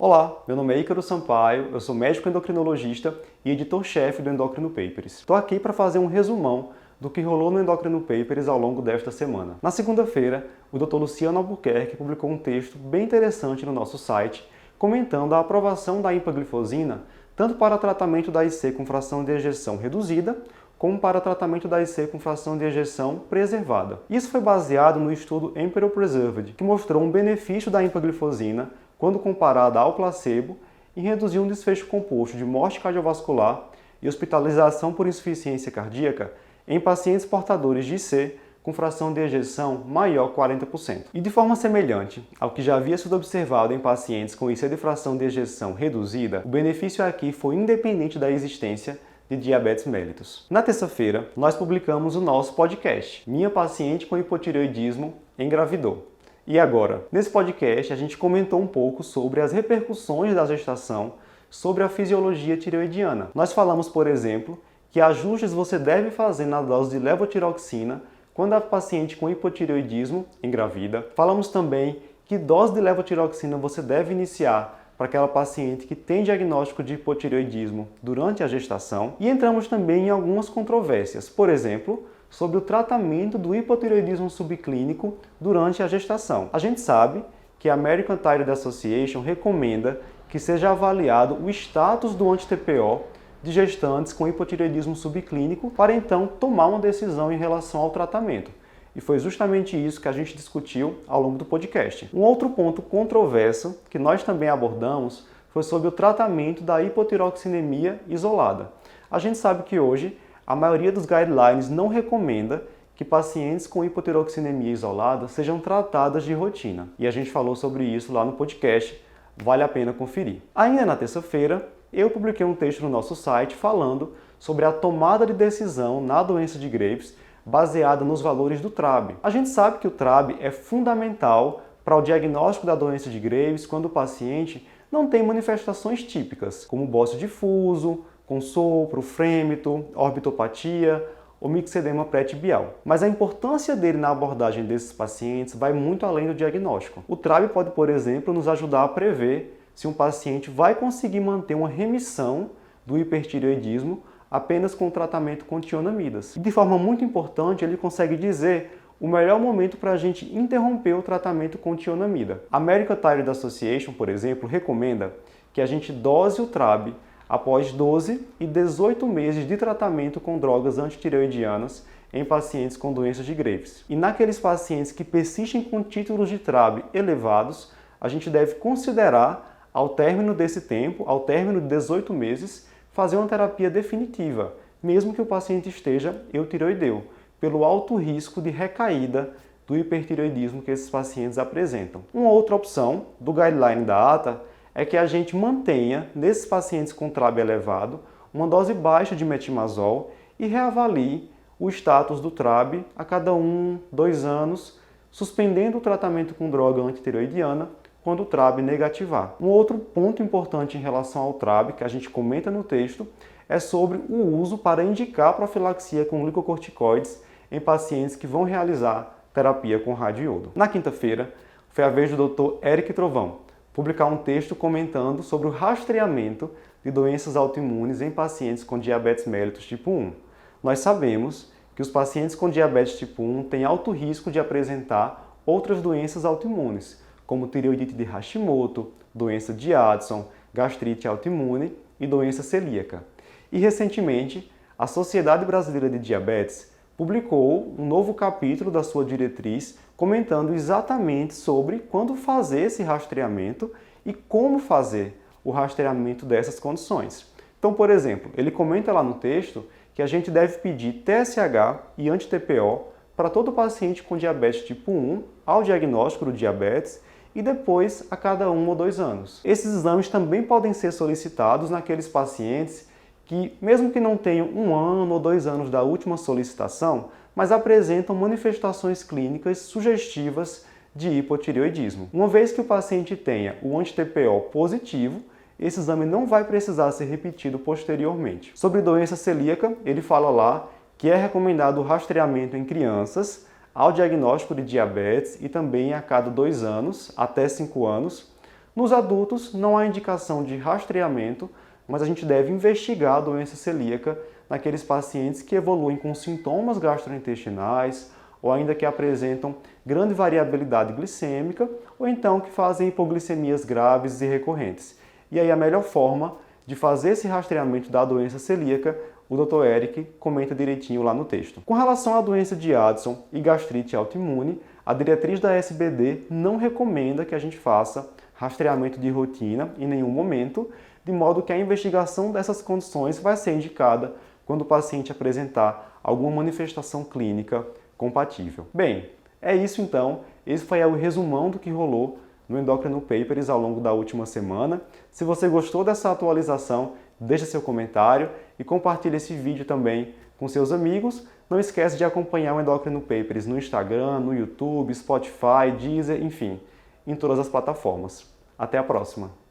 Olá, meu nome é Ícaro Sampaio, eu sou médico endocrinologista e editor-chefe do Endocrino Papers. Estou aqui para fazer um resumão do que rolou no Endocrino Papers ao longo desta semana. Na segunda-feira, o Dr. Luciano Albuquerque publicou um texto bem interessante no nosso site, comentando a aprovação da empagliflozina tanto para tratamento da IC com fração de ejeção reduzida, como para tratamento da IC com fração de ejeção preservada. Isso foi baseado no estudo Emperor Preserved, que mostrou um benefício da empagliflozina quando comparada ao placebo, em reduzir um desfecho composto de morte cardiovascular e hospitalização por insuficiência cardíaca em pacientes portadores de IC com fração de ejeção maior 40%. E de forma semelhante ao que já havia sido observado em pacientes com IC de fração de ejeção reduzida, o benefício aqui foi independente da existência de diabetes mellitus. Na terça-feira, nós publicamos o nosso podcast, Minha Paciente com Hipotireoidismo Engravidou. E agora, nesse podcast, a gente comentou um pouco sobre as repercussões da gestação sobre a fisiologia tireoidiana. Nós falamos, por exemplo, que ajustes você deve fazer na dose de levotiroxina quando a paciente com hipotireoidismo engravida. Falamos também que dose de levotiroxina você deve iniciar para aquela paciente que tem diagnóstico de hipotireoidismo durante a gestação. E entramos também em algumas controvérsias, por exemplo, sobre o tratamento do hipotireoidismo subclínico durante a gestação. A gente sabe que a American Thyroid Association recomenda que seja avaliado o status do anti-TPO de gestantes com hipotireoidismo subclínico para então tomar uma decisão em relação ao tratamento. E foi justamente isso que a gente discutiu ao longo do podcast. Um outro ponto controverso que nós também abordamos foi sobre o tratamento da hipotiroxinemia isolada. A gente sabe que hoje a maioria dos guidelines não recomenda que pacientes com hipotiroxinemia isolada sejam tratadas de rotina. E a gente falou sobre isso lá no podcast, vale a pena conferir. Ainda na terça-feira, eu publiquei um texto no nosso site falando sobre a tomada de decisão na doença de Graves baseada nos valores do TRAB. A gente sabe que o TRAB é fundamental para o diagnóstico da doença de Graves quando o paciente não tem manifestações típicas, como bócio difuso, com sopro, frêmito, orbitopatia ou mixedema pré-tibial. Mas a importância dele na abordagem desses pacientes vai muito além do diagnóstico. O TRAB pode, por exemplo, nos ajudar a prever se um paciente vai conseguir manter uma remissão do hipertireoidismo apenas com o tratamento com tionamidas. E de forma muito importante, ele consegue dizer o melhor momento para a gente interromper o tratamento com tionamida. A American Thyroid Association, por exemplo, recomenda que a gente dose o TRAB após 12 e 18 meses de tratamento com drogas antitireoidianas em pacientes com doenças de Graves. E naqueles pacientes que persistem com títulos de TRAB elevados, a gente deve considerar, ao término desse tempo, ao término de 18 meses, fazer uma terapia definitiva, mesmo que o paciente esteja eutireoideu, pelo alto risco de recaída do hipertireoidismo que esses pacientes apresentam. Uma outra opção do guideline da ATA é que a gente mantenha, nesses pacientes com TRAB elevado, uma dose baixa de metimazol e reavalie o status do TRAB a cada 2 anos, suspendendo o tratamento com droga antitireoidiana quando o TRAB negativar. Um outro ponto importante em relação ao TRAB, que a gente comenta no texto, é sobre o uso para indicar profilaxia com glicocorticoides em pacientes que vão realizar terapia com radioiodo. Na quinta-feira, foi a vez do Dr. Eric Trovão publicar um texto comentando sobre o rastreamento de doenças autoimunes em pacientes com diabetes mellitus tipo 1. Nós sabemos que os pacientes com diabetes tipo 1 têm alto risco de apresentar outras doenças autoimunes, como tireoidite de Hashimoto, doença de Addison, gastrite autoimune e doença celíaca. E recentemente, a Sociedade Brasileira de Diabetes publicou um novo capítulo da sua diretriz comentando exatamente sobre quando fazer esse rastreamento e como fazer o rastreamento dessas condições. Então, por exemplo, ele comenta lá no texto que a gente deve pedir TSH e anti-TPO para todo paciente com diabetes tipo 1 ao diagnóstico do diabetes e depois a cada 1 ou 2 anos. Esses exames também podem ser solicitados naqueles pacientes que, mesmo que não tenham 1 ano ou 2 anos da última solicitação, mas apresentam manifestações clínicas sugestivas de hipotireoidismo. Uma vez que o paciente tenha o anti-TPO positivo, esse exame não vai precisar ser repetido posteriormente. Sobre doença celíaca, ele fala lá que é recomendado o rastreamento em crianças ao diagnóstico de diabetes e também a cada 2 anos, até 5 anos, Nos adultos, não há indicação de rastreamento, mas a gente deve investigar a doença celíaca naqueles pacientes que evoluem com sintomas gastrointestinais ou ainda que apresentam grande variabilidade glicêmica ou então que fazem hipoglicemias graves e recorrentes. E aí a melhor forma de fazer esse rastreamento da doença celíaca, o Dr. Eric comenta direitinho lá no texto. Com relação à doença de Addison e gastrite autoimune, a diretriz da SBD não recomenda que a gente faça rastreamento de rotina em nenhum momento, de modo que a investigação dessas condições vai ser indicada quando o paciente apresentar alguma manifestação clínica compatível. Bem, é isso então. Esse foi o resumão do que rolou no Endocrino Papers ao longo da última semana. Se você gostou dessa atualização, deixa seu comentário e compartilhe esse vídeo também com seus amigos. Não esquece de acompanhar o Endocrino Papers no Instagram, no YouTube, Spotify, Deezer, enfim, em todas as plataformas. Até a próxima!